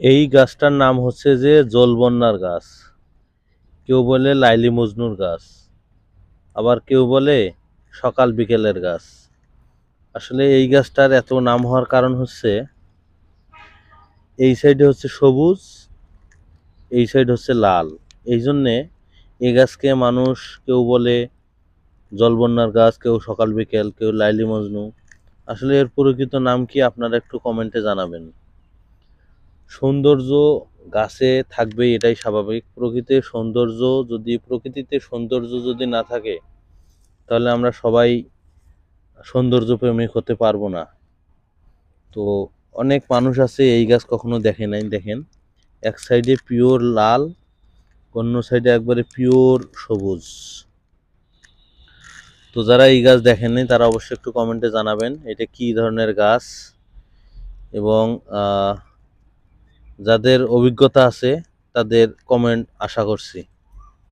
এই গাছটার নাম হচ্ছে যে জলবন্যার গাছ। কেউ বলে লাইলি মজনুর গাছ, আবার কেউ বলে সকাল বিকেলের গাছ। আসলে এই গাছটার এত নাম হওয়ার কারণ হচ্ছে এই সাইডে হচ্ছে সবুজ, এই সাইড হচ্ছে লাল। এই জন্যে এই গাছকে মানুষ কেউ বলে জলবন্যার গাছ, কেউ সকাল বিকেল, কেউ লাইলি মজনু। আসলে এর প্রকৃত নাম কি আপনারা একটু কমেন্টে জানাবেন। সৌন্দর্য গাছে থাকবে, এটাই স্বাভাবিক। প্রকৃতিতে সৌন্দর্য যদি না থাকে তাহলে আমরা সবাই সৌন্দর্য প্রেমিক হতে পারবো না। তো অনেক মানুষ আছে এই গাছ কখনো দেখে নাই। দেখেন, এক সাইডে পিওর লাল, অন্য সাইডে একবারে পিওর সবুজ। তো যারা এই গাছ দেখেননি তারা অবশ্যই একটু কমেন্টে জানাবেন এটা কি ধরনের গাছ, এবং যাদের অভিজ্ঞতা আছে তাদের কমেন্ট আশা করছি।